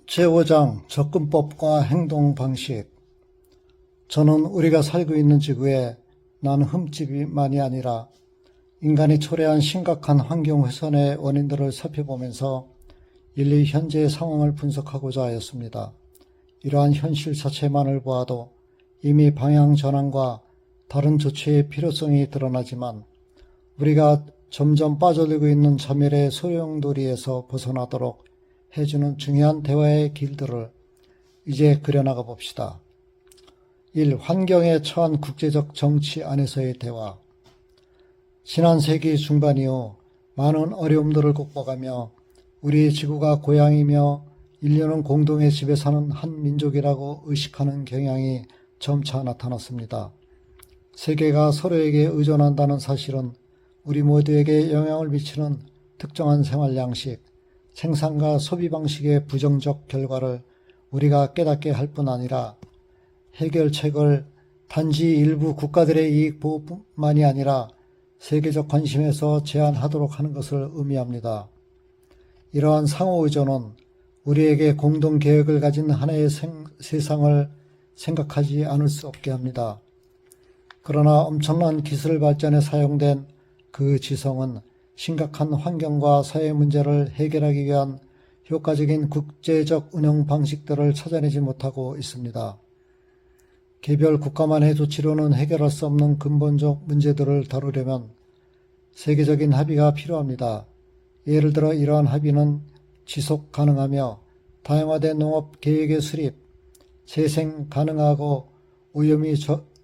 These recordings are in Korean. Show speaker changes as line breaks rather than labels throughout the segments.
제5장 접근법과 행동 방식. 저는 우리가 살고 있는 지구에 난 흠집만이 아니라 인간이 초래한 심각한 환경 훼손의 원인들을 살펴보면서 인류 현재의 상황을 분석하고자 하였습니다. 이러한 현실 자체만을 보아도 이미 방향 전환과 다른 조치의 필요성이 드러나지만 우리가 점점 빠져들고 있는 자멸의 소용돌이에서 벗어나도록 해주는 중요한 대화의 길들을 이제 그려나가 봅시다. 1. 환경에 처한 국제적 정치 안에서의 대화. 지난 세기 중반 이후 많은 어려움들을 극복하며 우리 지구가 고향이며 인류는 공동의 집에 사는 한 민족이라고 의식하는 경향이 점차 나타났습니다. 세계가 서로에게 의존한다는 사실은 우리 모두에게 영향을 미치는 특정한 생활 양식, 생산과 소비 방식의 부정적 결과를 우리가 깨닫게 할 뿐 아니라 해결책을 단지 일부 국가들의 이익 보호뿐만이 아니라 세계적 관심에서 제한하도록 하는 것을 의미합니다. 이러한 상호의존은 우리에게 공동 계획을 가진 하나의 세상을 생각하지 않을 수 없게 합니다. 그러나 엄청난 기술 발전에 사용된 그 지성은 심각한 환경과 사회 문제를 해결하기 위한 효과적인 국제적 운영 방식들을 찾아내지 못하고 있습니다. 개별 국가만의 조치로는 해결할 수 없는 근본적 문제들을 다루려면 세계적인 합의가 필요합니다. 예를 들어 이러한 합의는 지속 가능하며 다양화된 농업 계획의 수립, 재생 가능하고 오염이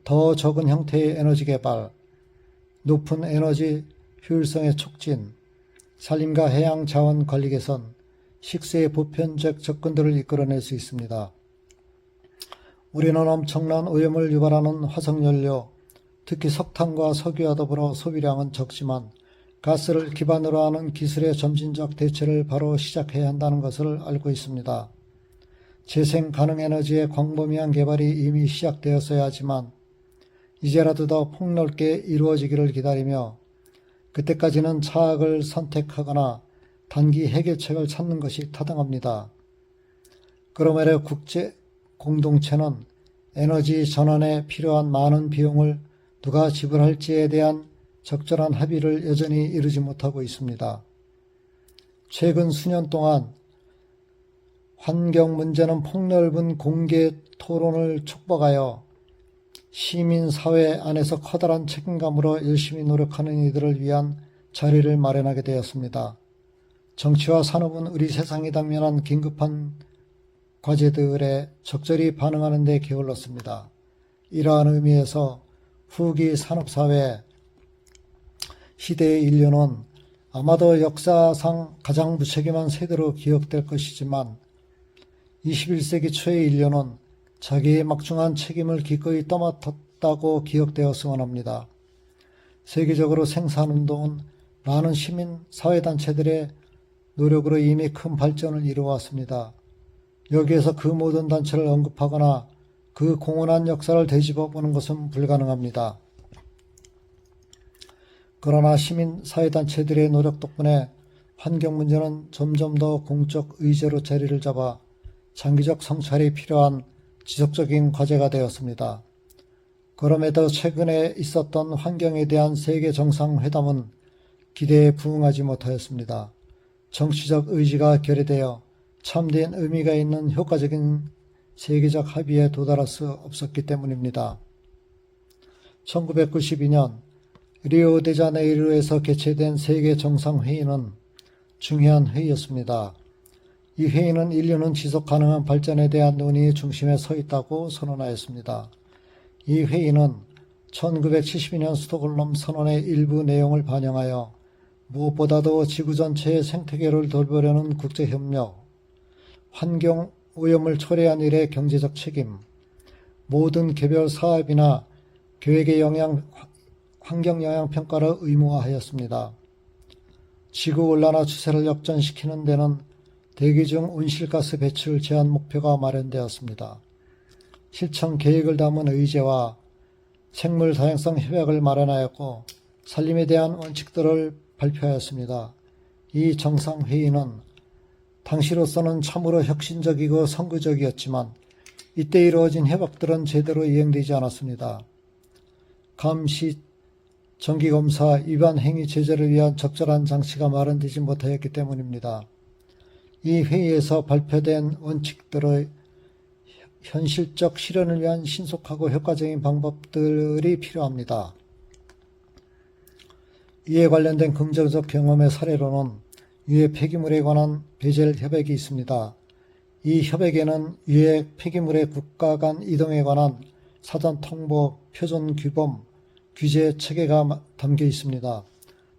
더 적은 형태의 에너지 개발, 높은 에너지 효율성의 촉진, 산림과 해양 자원 관리 개선, 식수의 보편적 접근들을 이끌어낼 수 있습니다. 우리는 엄청난 오염을 유발하는 화석연료, 특히 석탄과 석유와 더불어 소비량은 적지만 가스를 기반으로 하는 기술의 점진적 대체를 바로 시작해야 한다는 것을 알고 있습니다. 재생 가능 에너지의 광범위한 개발이 이미 시작되었어야 하지만 이제라도 더 폭넓게 이루어지기를 기다리며 그때까지는 차악을 선택하거나 단기 해결책을 찾는 것이 타당합니다. 그러므로 국제 공동체는 에너지 전환에 필요한 많은 비용을 누가 지불할지에 대한 적절한 합의를 여전히 이루지 못하고 있습니다. 최근 수년 동안 환경 문제는 폭넓은 공개 토론을 촉박하여 시민사회 안에서 커다란 책임감으로 열심히 노력하는 이들을 위한 자리를 마련하게 되었습니다. 정치와 산업은 우리 세상이 당면한 긴급한 과제들에 적절히 반응하는 데 게을렀습니다. 이러한 의미에서 후기 산업사회 시대의 인류는 아마도 역사상 가장 무책임한 세대로 기억될 것이지만 21세기 초의 인류는 자기의 막중한 책임을 기꺼이 떠맡았다고 기억되었으면 합니다. 세계적으로 생산운동은 많은 시민 사회단체들의 노력으로 이미 큰 발전을 이루어왔습니다. 여기에서 그 모든 단체를 언급하거나 그 공헌한 역사를 되짚어보는 것은 불가능합니다. 그러나 시민 사회단체들의 노력 덕분에 환경 문제는 점점 더 공적 의제로 자리를 잡아 장기적 성찰이 필요한 지속적인 과제가 되었습니다. 그럼에도 최근에 있었던 환경에 대한 세계 정상회담은 기대에 부응하지 못하였습니다. 정치적 의지가 결여되어 참된 의미가 있는 효과적인 세계적 합의에 도달할 수 없었기 때문입니다. 1992년 리오데자네이루에서 개최된 세계 정상회의는 중요한 회의였습니다. 이 회의는 인류는 지속 가능한 발전에 대한 논의의 중심에 서 있다고 선언하였습니다. 이 회의는 1972년 스톡홀름 선언의 일부 내용을 반영하여 무엇보다도 지구 전체의 생태계를 돌보려는 국제협력, 환경 오염을 초래한 일의 경제적 책임, 모든 개별 사업이나 계획의 환경 영향 평가를 의무화하였습니다. 지구온난화 추세를 역전시키는 데는 대기 중 온실가스 배출 제한 목표가 마련되었습니다. 실천 계획을 담은 의제와 생물 다양성 협약을 마련하였고 산림에 대한 원칙들을 발표하였습니다. 이 정상회의는 당시로서는 참으로 혁신적이고 선구적이었지만 이때 이루어진 협약들은 제대로 이행되지 않았습니다. 감시, 정기검사, 위반 행위 제재를 위한 적절한 장치가 마련되지 못하였기 때문입니다. 이 회의에서 발표된 원칙들의 현실적 실현을 위한 신속하고 효과적인 방법들이 필요합니다. 이에 관련된 긍정적 경험의 사례로는 유해 폐기물에 관한 베젤 협약이 있습니다. 이 협약에는 유해 폐기물의 국가 간 이동에 관한 사전 통보, 표준 규범, 규제 체계가 담겨 있습니다.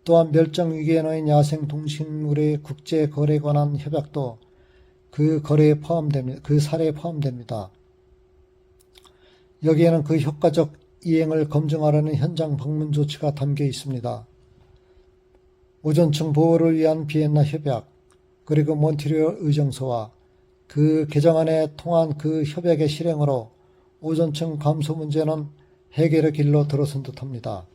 또한 멸종 위기에 놓인 야생 동식물의 국제 거래에 관한 협약도 그 사례에 포함됩니다. 여기에는 그 효과적 이행을 검증하려는 현장 방문 조치가 담겨 있습니다. 오존층 보호를 위한 비엔나 협약, 그리고 몬트리올 의정서와 그 개정안에 통한 그 협약의 실행으로 오존층 감소 문제는 해결의 길로 들어선 듯합니다.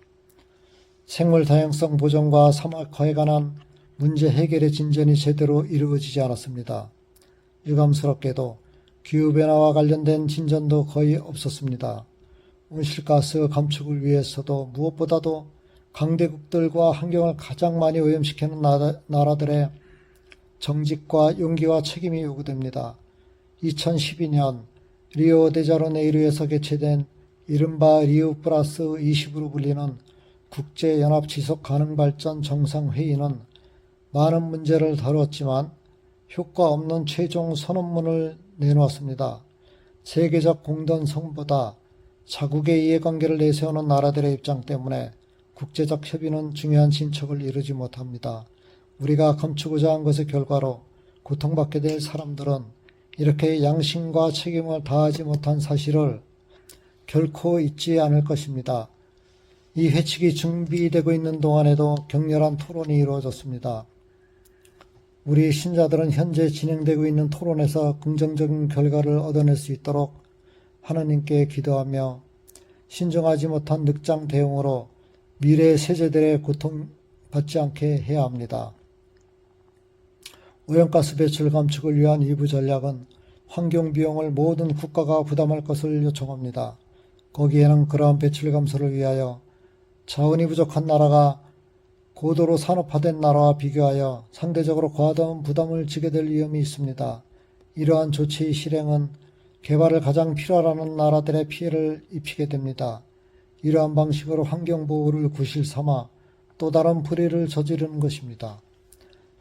생물 다양성 보존과 사막화에 관한 문제 해결의 진전이 제대로 이루어지지 않았습니다. 유감스럽게도 기후변화와 관련된 진전도 거의 없었습니다. 온실가스 감축을 위해서도 무엇보다도 강대국들과 환경을 가장 많이 오염시키는 나라들의 정직과 용기와 책임이 요구됩니다. 2012년 리오데자네이루에서 개최된 이른바 리우 플러스 20으로 불리는 국제연합지속가능발전 정상회의는 많은 문제를 다루었지만 효과 없는 최종 선언문을 내놓았습니다. 세계적 공동성보다 자국의 이해관계를 내세우는 나라들의 입장 때문에 국제적 협의는 중요한 진척을 이루지 못합니다. 우리가 감추고자 한 것의 결과로 고통받게 될 사람들은 이렇게 양심과 책임을 다하지 못한 사실을 결코 잊지 않을 것입니다. 이 회칙이 준비되고 있는 동안에도 격렬한 토론이 이루어졌습니다. 우리 신자들은 현재 진행되고 있는 토론에서 긍정적인 결과를 얻어낼 수 있도록 하나님께 기도하며 신중하지 못한 늑장 대응으로 미래 세대들의 고통받지 않게 해야 합니다. 오염가스 배출 감축을 위한 일부 전략은 환경 비용을 모든 국가가 부담할 것을 요청합니다. 거기에는 그러한 배출 감소를 위하여 자원이 부족한 나라가 고도로 산업화된 나라와 비교하여 상대적으로 과다한 부담을 지게 될 위험이 있습니다. 이러한 조치의 실행은 개발을 가장 필요하는 나라들의 피해를 입히게 됩니다. 이러한 방식으로 환경보호를 구실 삼아 또 다른 불의를 저지르는 것입니다.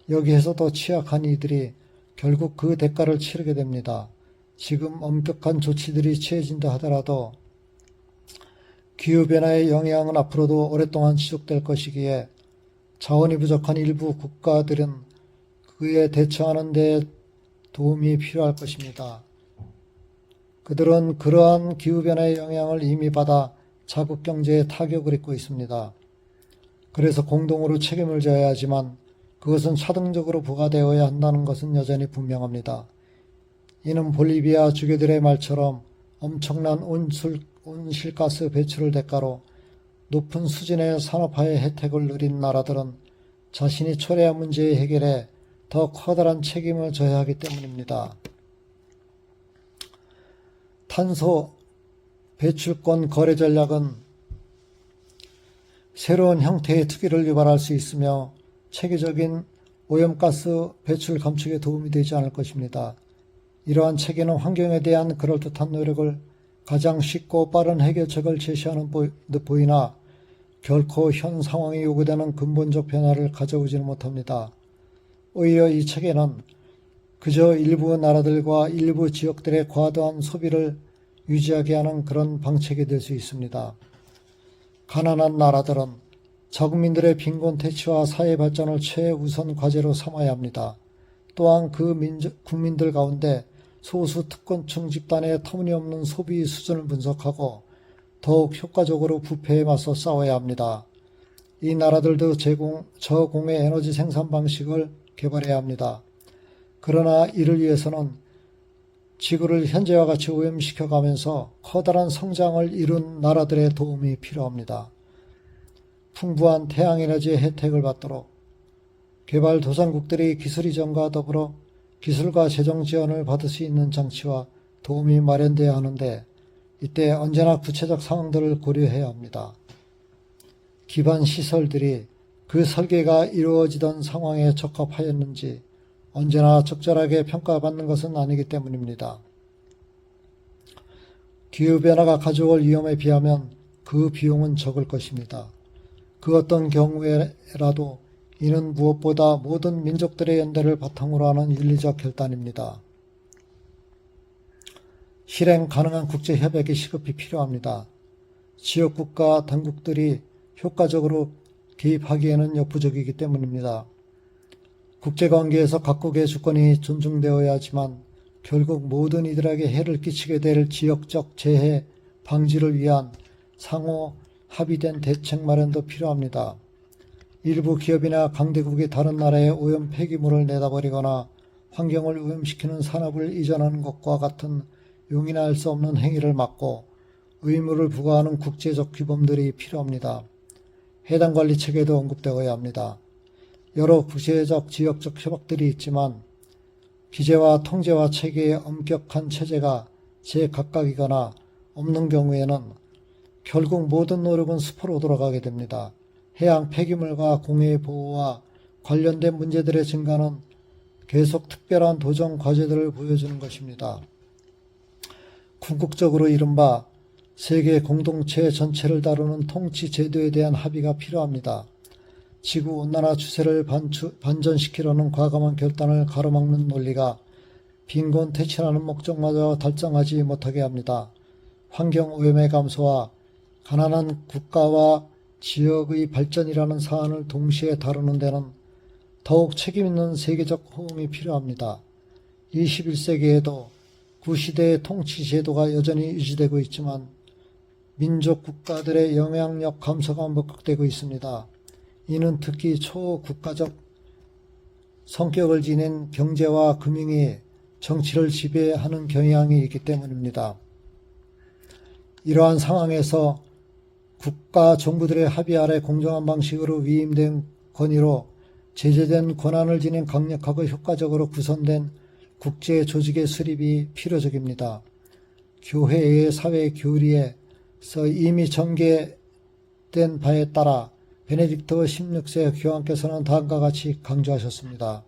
여기에서 더 취약한 이들이 결국 그 대가를 치르게 됩니다. 지금 엄격한 조치들이 취해진다 하더라도 기후변화의 영향은 앞으로도 오랫동안 지속될 것이기에 자원이 부족한 일부 국가들은 그에 대처하는 데 도움이 필요할 것입니다. 그들은 그러한 기후변화의 영향을 이미 받아 자국 경제에 타격을 입고 있습니다. 그래서 공동으로 책임을 져야 하지만 그것은 차등적으로 부과되어야 한다는 것은 여전히 분명합니다. 이는 볼리비아 주교들의 말처럼 엄청난 온실가스 배출을 대가로 높은 수준의 산업화의 혜택을 누린 나라들은 자신이 초래한 문제의 해결에 더 커다란 책임을 져야 하기 때문입니다. 탄소 배출권 거래 전략은 새로운 형태의 투기를 유발할 수 있으며 체계적인 오염가스 배출 감축에 도움이 되지 않을 것입니다. 이러한 체계는 환경에 대한 그럴듯한 노력을 가장 쉽고 빠른 해결책을 제시하는 듯 보이나 결코 현 상황이 요구되는 근본적 변화를 가져오지는 못합니다. 오히려 이 체계는 그저 일부 나라들과 일부 지역들의 과도한 소비를 유지하게 하는 그런 방책이 될 수 있습니다. 가난한 나라들은 자국민들의 빈곤 퇴치와 사회 발전을 최우선 과제로 삼아야 합니다. 또한 그 국민들 가운데 소수 특권층 집단의 터무니없는 소비 수준을 분석하고 더욱 효과적으로 부패에 맞서 싸워야 합니다. 이 나라들도 저공해 에너지 생산 방식을 개발해야 합니다. 그러나 이를 위해서는 지구를 현재와 같이 오염시켜가면서 커다란 성장을 이룬 나라들의 도움이 필요합니다. 풍부한 태양에너지의 혜택을 받도록 개발도상국들이 기술 이전과 더불어 기술과 재정 지원을 받을 수 있는 장치와 도움이 마련돼야 하는데 이때 언제나 구체적 상황들을 고려해야 합니다. 기반 시설들이 그 설계가 이루어지던 상황에 적합하였는지 언제나 적절하게 평가받는 것은 아니기 때문입니다. 기후변화가 가져올 위험에 비하면 그 비용은 적을 것입니다. 그 어떤 경우에라도 이는 무엇보다 모든 민족들의 연대를 바탕으로 하는 윤리적 결단입니다. 실행 가능한 국제협약이 시급히 필요합니다. 지역국가 당국들이 효과적으로 개입하기에는 역부족이기 때문입니다. 국제관계에서 각국의 주권이 존중되어야 하지만 결국 모든 이들에게 해를 끼치게 될 지역적 재해 방지를 위한 상호 합의된 대책 마련도 필요합니다. 일부 기업이나 강대국이 다른 나라에 오염 폐기물을 내다버리거나 환경을 오염시키는 산업을 이전하는 것과 같은 용인할 수 없는 행위를 막고 의무를 부과하는 국제적 규범들이 필요합니다. 해당 관리 체계도 언급되어야 합니다. 여러 구체적 지역적 협약들이 있지만 규제와 통제와 체계의 엄격한 체제가 제각각이거나 없는 경우에는 결국 모든 노력은 수포로 돌아가게 됩니다. 해양 폐기물과 공해 보호와 관련된 문제들의 증가는 계속 특별한 도전 과제들을 보여주는 것입니다. 궁극적으로 이른바 세계 공동체 전체를 다루는 통치 제도에 대한 합의가 필요합니다. 지구온난화 추세를 반전시키려는 과감한 결단을 가로막는 논리가 빈곤 퇴치라는 목적마저 달성하지 못하게 합니다. 환경오염의 감소와 가난한 국가와 지역의 발전이라는 사안을 동시에 다루는 데는 더욱 책임있는 세계적 호응이 필요합니다. 21세기에도 구시대의 통치 제도가 여전히 유지되고 있지만 민족 국가들의 영향력 감소가 목격되고 있습니다. 이는 특히 초국가적 성격을 지닌 경제와 금융이 정치를 지배하는 경향이 있기 때문입니다. 이러한 상황에서 국가 정부들의 합의 아래 공정한 방식으로 위임된 권위로 제재된 권한을 지닌 강력하고 효과적으로 구성된 국제 조직의 수립이 필요적입니다. 교회의 사회 교리에서 이미 전개된 바에 따라 베네딕토 16세 교황께서는 다음과 같이 강조하셨습니다.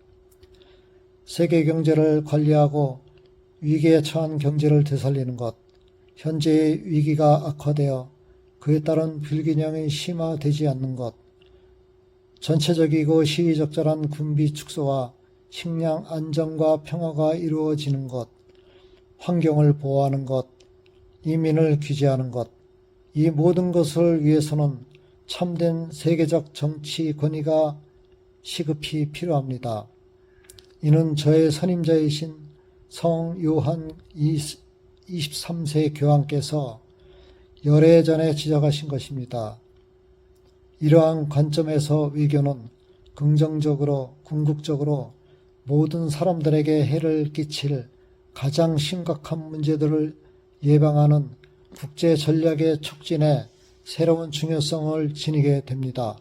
세계 경제를 관리하고 위기에 처한 경제를 되살리는 것, 현재의 위기가 악화되어 그에 따른 불균형이 심화되지 않는 것, 전체적이고 시의적절한 군비 축소와 식량 안정과 평화가 이루어지는 것, 환경을 보호하는 것, 이민을 규제하는 것, 이 모든 것을 위해서는 참된 세계적 정치 권위가 시급히 필요합니다. 이는 저의 선임자이신 성 요한 23세 교황께서 열애 전에 지적하신 것입니다. 이러한 관점에서 외교는 긍정적으로 궁극적으로 모든 사람들에게 해를 끼칠 가장 심각한 문제들을 예방하는 국제 전략의 촉진에 새로운 중요성을 지니게 됩니다.